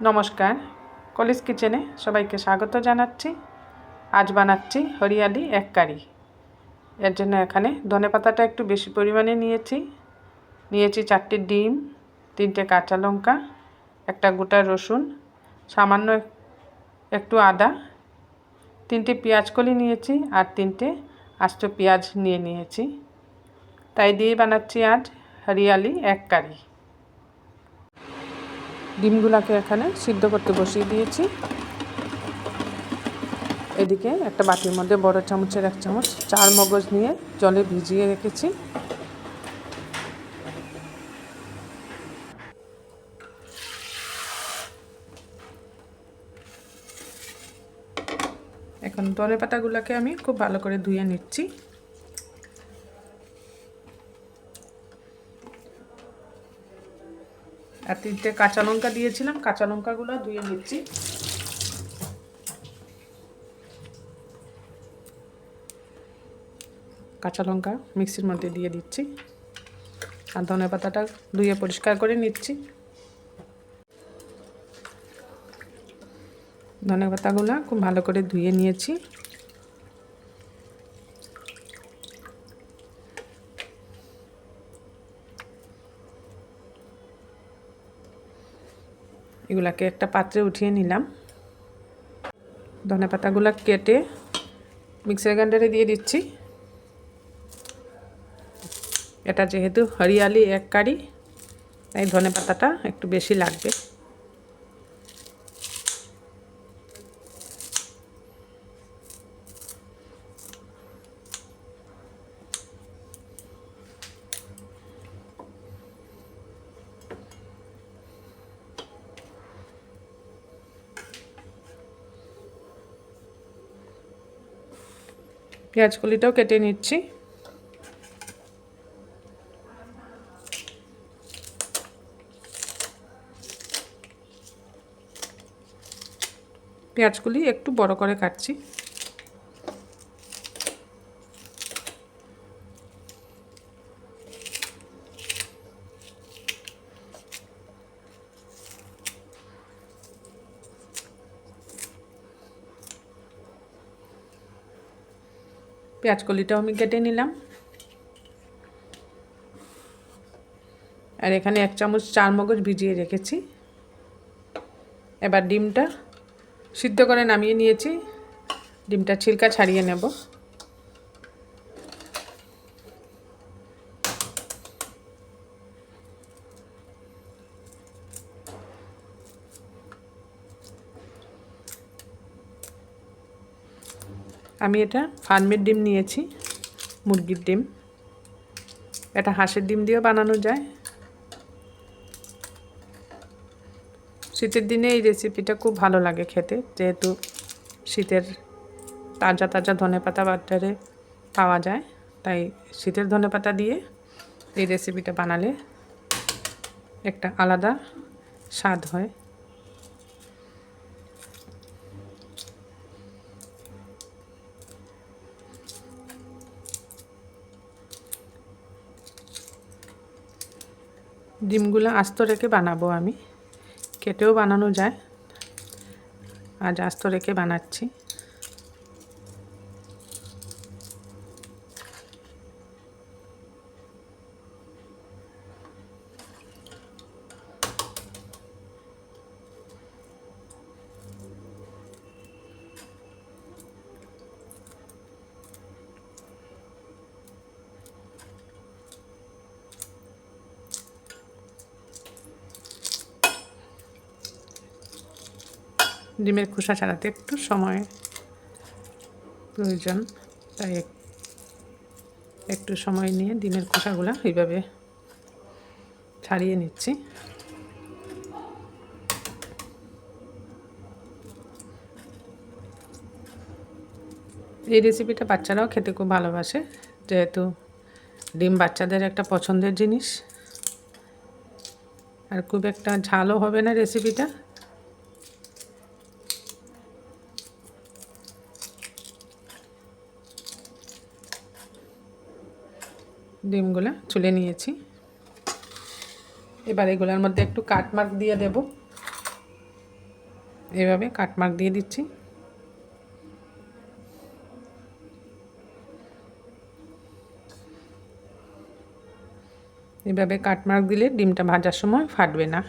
নমস্কার, কলিজ কিচেনে সবাইকে স্বাগত জানাচ্ছি। আজ বানাচ্ছি হরিয়ালি এক কারি। এর জন্য এখানে ধনেপাতাটা একটু বেশি পরিমাণে নিয়েছি 4টে ডিম, 3টে কাঁচা লঙ্কা, একটা গোটা রসুন, সামান্য একটু আদা, 3টে পেঁয়াজ কলি নিয়েছি আর 3টে আস্ত পেঁয়াজ নিয়েছি। তাই দিয়ে বানাচ্ছি আজ হরিয়ালি এক কারি। ডিমগুলোকে এখানে সিদ্ধ করতে বসিয়ে দিয়েছি। এদিকে একটা বাটির মধ্যে বড় চামচের 1 চামচ চার মগজ নিয়ে জলে ভিজিয়ে রেখেছি। এখন ধনে পাতাগুলোকে আমি খুব ভালো করে ধুয়ে নিচ্ছি। আর 3টে কাঁচা লঙ্কা দিয়েছিলাম, কাঁচা লঙ্কাগুলো ধুয়ে নিচ্ছি। কাঁচা লঙ্কা মিক্সির মধ্যে দিয়ে দিচ্ছি আর ধনে পাতাটা ধুয়ে পরিষ্কার করে নিচ্ছি। ধনে পাতাগুলো খুব ভালো করে ধুয়ে নিয়েছি। এগুলাকে একটা পাত্রে উঠিয়ে নিলাম। ধনে পাতাগুলো কেটে মিক্সার গ্রাইন্ডারে দিয়ে দিচ্ছি। এটা যেহেতু হরিয়ালি এক কারি, তাই ধনে পাতাটা একটু বেশি লাগবে। পেঁয়াজ কলিটাও কেটে নিচ্ছি। পেঁয়াজগুলি একটু বড় করে কাটছি। পেঁয়াজ কলিটাও আমি কেটে নিলাম। আর এখানে 1 চামচ চার মগজ ভিজিয়ে রেখেছি। এবার ডিমটা সিদ্ধ করে নামিয়ে নিয়েছি। ডিমটা ছিলকা ছাড়িয়ে নেব। আমি এটা ফার্মের ডিম নিয়েছি, মুরগির ডিম। এটা হাঁসের ডিম দিয়েও বানানো যায়। শীতের দিনে এই রেসিপিটা খুব ভালো লাগে খেতে, যেহেতু শীতের তাজা তাজা ধনেপাতা বাজারে পাওয়া যায়। তাই শীতের ধনেপাতা দিয়ে এই রেসিপিটা বানালে একটা আলাদা স্বাদ হয়। ডিমগুলো আস্ত রেখে বানাবো আমি, কেটেও বানানো যায়। আজ আস্ত রেখে বানাচ্ছি। ডিমের খোসা ছাড়াতে একটু সময় প্রয়োজন, তাই একটু সময় নিয়ে ডিমের খোসাগুলো এইভাবে ছাড়িয়ে নিচ্ছি। এই রেসিপিটা বাচ্চারাও খেতে খুব ভালোবাসে, যেহেতু ডিম বাচ্চাদের একটা পছন্দের জিনিস। আর খুব একটা ঝালও হবে না রেসিপিটা। ডিমগুলো ছুলে নিয়েছি। এবার এগুলোর মধ্যে একটু কাটমার্ক দিয়ে দেব। এভাবে কাটমার্ক দিয়ে দিচ্ছি। এভাবে কাটমার্ক দিলে ডিমটা ভাজার সময় ফাটবে না।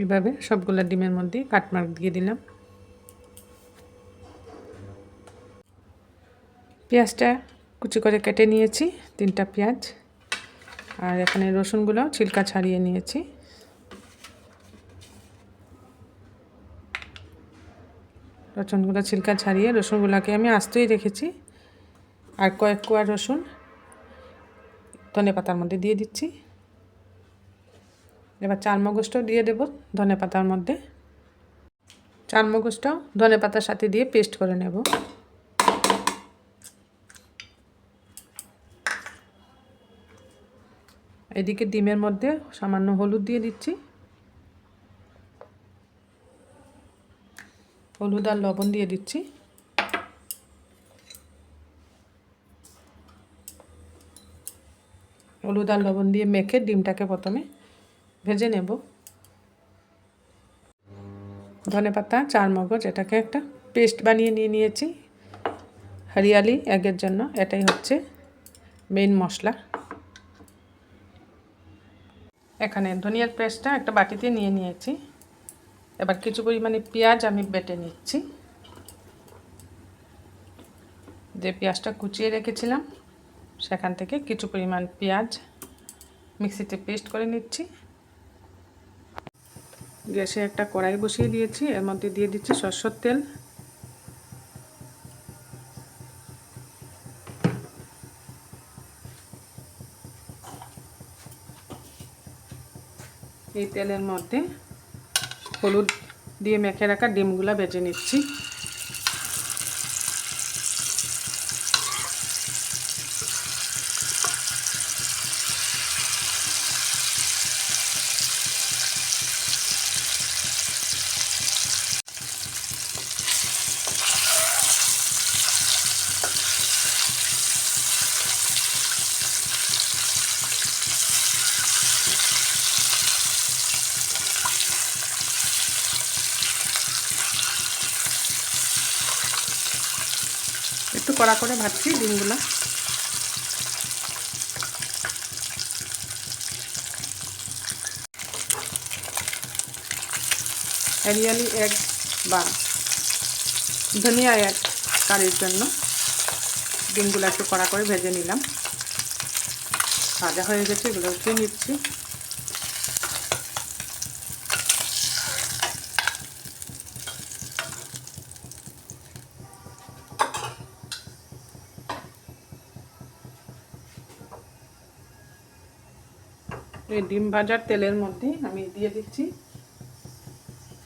এভাবে সবগুলো ডিমের মধ্যে কাটমার্ক দিয়ে দিলাম। পেঁয়াজটা কুচি করে কেটে নিয়েছি, 3টা পেঁয়াজ। আর এখানে রসুনগুলো ছিলকা ছাড়িয়ে নিয়েছি। রসুনগুলো ছিলকা ছাড়িয়ে রসুনগুলোকে আমি আস্তেই রেখেছি। আর কয়েক কোয়া রসুন ধনেপাতার মধ্যে দিয়ে দিচ্ছি। এবার চারমগজটাও দিয়ে দেব ধনেপাতার মধ্যে। চারমগজটাও ধনেপাতার সাথে দিয়ে পেস্ট করে নেব। এদিকে ডিমের মধ্যে সামান্য হলুদ দিয়ে দিচ্ছি। হলুদ আর লবণ দিয়ে দিচ্ছি। হলুদ আর লবণ দিয়ে মেখে ডিমটাকে প্রথমে ভেজে নেব। ধনেপাতা, চারমগজ এটাকে একটা পেস্ট বানিয়ে নিয়েছি হরিয়ালি এগের জন্য। এটাই হচ্ছে মেইন মশলা। এখানে ধনিয়ার পেস্টটা একটা বাটিতে নিয়ে নিয়েছি। এবার কিছু পরিমাণে পেঁয়াজ আমি বেটে নিচ্ছি। যে পেঁয়াজটা কুচিয়ে রেখেছিলাম সেখান থেকে কিছু পরিমাণ পেঁয়াজ মিক্সিতে পেস্ট করে নিচ্ছি। গ্যাসে একটা কড়াই বসিয়ে দিয়েছি, এর মধ্যে দিয়ে দিচ্ছি সরষের তেল। এই তেলের মধ্যে হলুদ দিয়ে মেখে রাখা ডিমগুলো ভেজে নিচ্ছি। একটু কড়া করে ভাজছি ডিমগুলো। হরিয়ালি এগ বা ধনিয়া এগ কারির জন্য ডিমগুলো একটু কড়া করে ভেজে নিলাম। ভাজা হয়ে গেছে, এগুলো উঠিয়ে নিচ্ছি। এই ডিম ভাজার তেলের মধ্যে আমি দিয়ে দিচ্ছি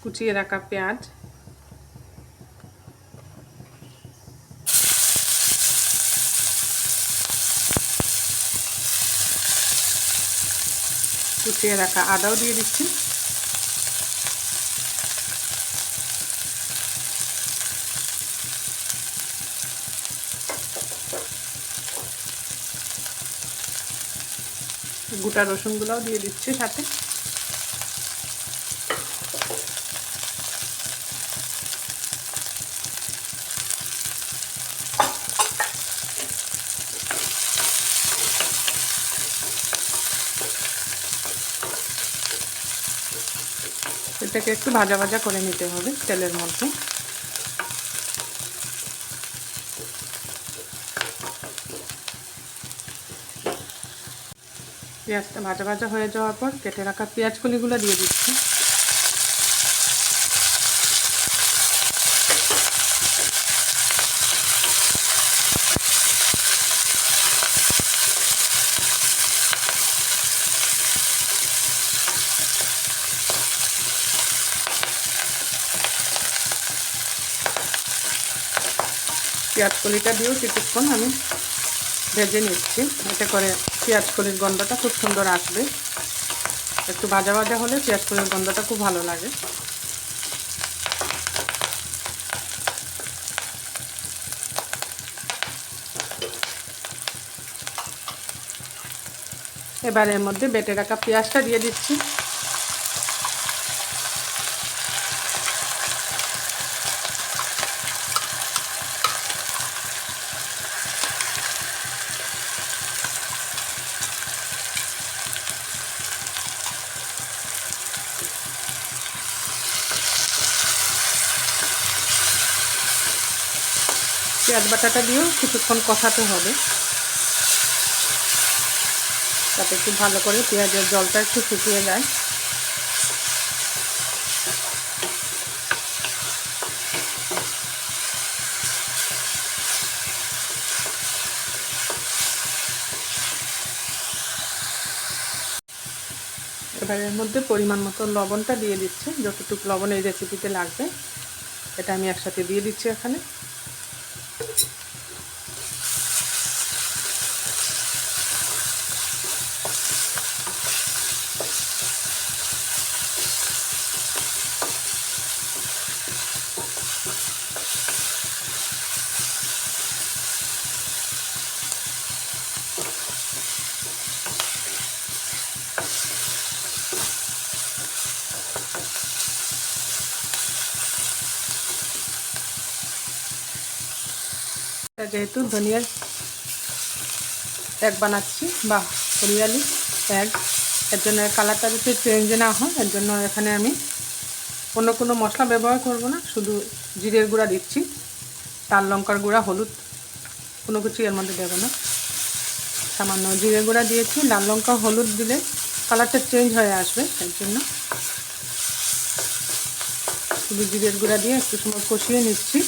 কুচিয়ে রাখা পেঁয়াজ। কুচিয়ে রাখা আদাও দিয়ে দিচ্ছি। গোটা রসুনগুলোও দিয়ে দিচ্ছি সাথে। এটাকে একটু ভাজা ভাজা করে নিতে হবে তেলের মধ্যে। পেঁয়াজটা ভাজা ভাজা হয়ে যাওয়ার পর কেটে রাখা পেঁয়াজ কলিগুলো দিয়ে দিচ্ছি। পেঁয়াজ কলিটা দিয়েও কিছুক্ষণ আমি ভেজে নিচ্ছি, এতে করে পেঁয়াজ কলির গন্ধটা খুব সুন্দর আসবে। একটু ভাজা ভাজা হলে পেঁয়াজ কলির গন্ধটা খুব ভালো লাগে। এবার এর মধ্যে বেটে রাখা পেঁয়াজটা দিয়ে দিচ্ছি। পেঁয়াজ বাটাটা দিয়েও কিছুক্ষণ কষাতে হবে, যাতে খুব ভালো করে পেঁয়াজের জলটা একটু শুকিয়ে যায়। এবার এর মধ্যে পরিমাণ মতো লবণটা দিয়ে দিচ্ছি, যতটুকু লবণ এই রেসিপিতে লাগবে এটা আমি একসাথে দিয়ে দিচ্ছি এখানে। যেহেতু ধনিয়ার এক বানাচ্ছি বা হরিয়ালি এক, এর জন্য কালারটা যাতে চেঞ্জ না হয়, এর জন্য এখানে আমি অন্য কোনো মশলা ব্যবহার করব না, শুধু জিরের গুঁড়া দিচ্ছি। লাল লঙ্কার গুঁড়া, হলুদ কোনো কিছু এর মধ্যে দেবো না। সামান্য জিরে গুঁড়া দিয়েছি, লাল লঙ্কা হলুদ দিলে কালারটা চেঞ্জ হয়ে আসবে, এর জন্য শুধু জিরের গুঁড়া দিয়ে একটু সময় কষিয়ে নিচ্ছি।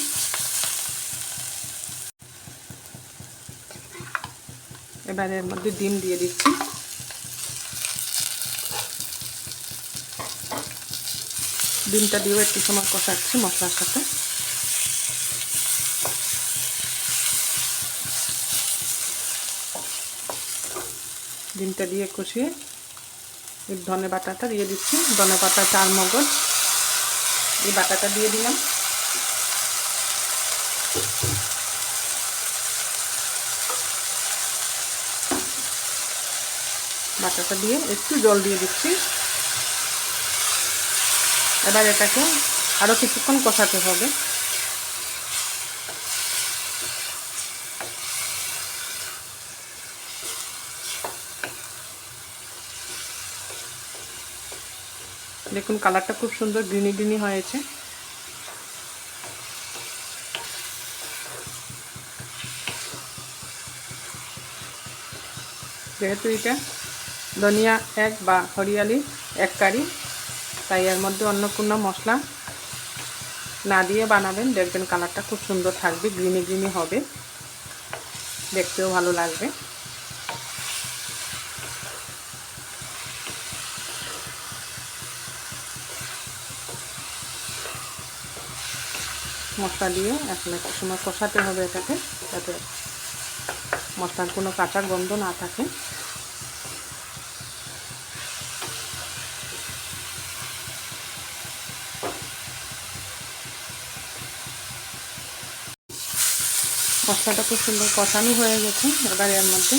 এবার এর মধ্যে ডিম দিয়ে দিচ্ছি। ডিমটা দিয়েও একটু সময় কষাচ্ছি মশলার সাথে। ডিমটা দিয়ে কষিয়ে ধনে বাটাটা দিয়ে দিচ্ছি। ধনে পাতা, চার মগজ, এই বাটাটা দিয়ে দিলাম। বাটাটা দিয়ে একটু জল দিয়ে দিচ্ছি। এবার এটাকে আরও কিছুক্ষণ কষাতে হবে। দেখুন কালারটা খুব সুন্দর গ্রিনি গ্রিনি হয়েছে। যেহেতু এটা ধনিয়া এক বা হরিয়ালি এক কারি, তাই এর মধ্যে অন্য কোনো মশলা না দিয়ে বানাবেন, দেখবেন কালারটা খুব সুন্দর থাকবে, গ্রিনি গ্রিনি হবে, দেখতেও ভালো লাগবে। মশলা দিয়ে এখন একটু সময় কষাতে হবে এটাকে, যাতে মশলার কোনো কাঁচা গন্ধ না থাকে। মশলাটা খুব সুন্দর কষানো হয়ে গেছে। এবার এর মধ্যে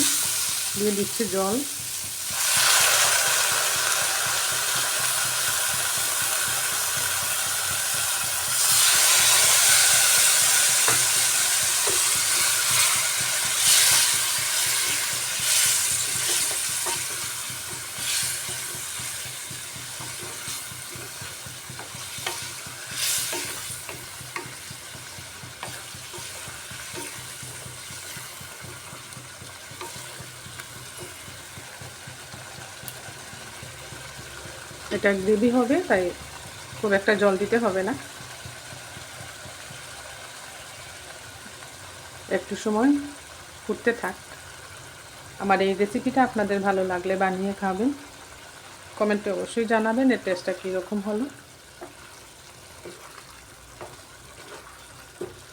দিয়ে দিচ্ছি জল। এটা গ্রেভি হবে, তাই খুব একটা জল দিতে হবে না। একটু সময় ফুটতে থাক। আমার এই রেসিপিটা আপনাদের ভালো লাগলে বানিয়ে খাবেন, কমেন্টে অবশ্যই জানাবেন এর টেস্টটা কীরকম হলো।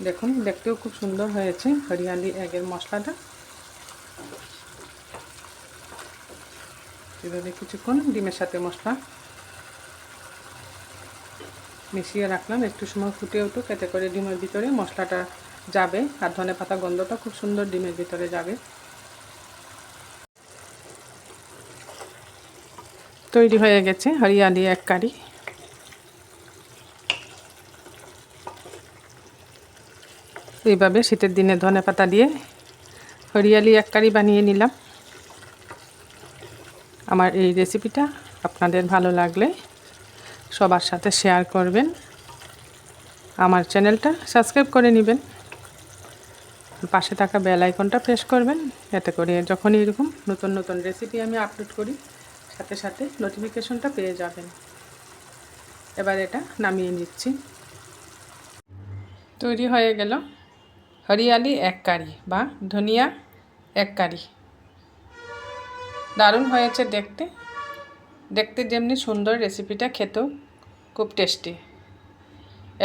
দেখুন দেখতেও খুব সুন্দর হয়েছে হরিয়ালি এগের মশলাটা। এভাবে কিছুক্ষণ ডিমের সাথে মশলা মিশিয়ে রাখলাম, একটু সময় ফুটে উঠুক, এতে করে ডিমের ভিতরে মশলাটা যাবে আর ধনেপাতা গন্ধটা খুব সুন্দর ডিমের ভিতরে যাবে। তৈরি হয়ে গেছে হরিয়ালি এক কারি। এইভাবে শীতের দিনে ধনেপাতা দিয়ে হরিয়ালি এক কারি বানিয়ে নিলাম। আমার এই রেসিপিটা আপনাদের ভালো লাগলে সবার সাথে শেয়ার করবেন, আমার চ্যানেলটা সাবস্ক্রাইব করে নেবেন, পাশে থাকা বেল আইকনটা প্রেস করবেন, এতে করে যখন এরকম নতুন নতুন রেসিপি আমি আপলোড করি সাথে সাথে নোটিফিকেশনটা পেয়ে যাবেন। এবার এটা নামিয়ে নিচ্ছি। তৈরি হয়ে গেল হরিয়ালি এক কারি বা ধনিয়া এক কারি। দারুণ হয়েছে দেখতে, দেখতে যেমনি সুন্দর, রেসিপিটা খেতেও খুব টেস্টি।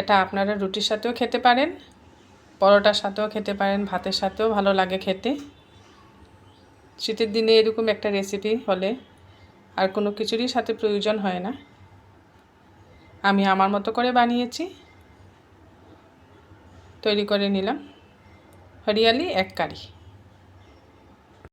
এটা আপনারা রুটির সাথেও খেতে পারেন, পরোটার সাথেও খেতে পারেন, ভাতের সাথেও ভালো লাগে খেতে। শীতের দিনে এরকম একটা রেসিপি হলে আর কোনো কিছুরই সাথে প্রয়োজন হয় না। আমি আমার মতো করে বানিয়েছি, তৈরি করে নিলাম হরিয়ালি এক কারি।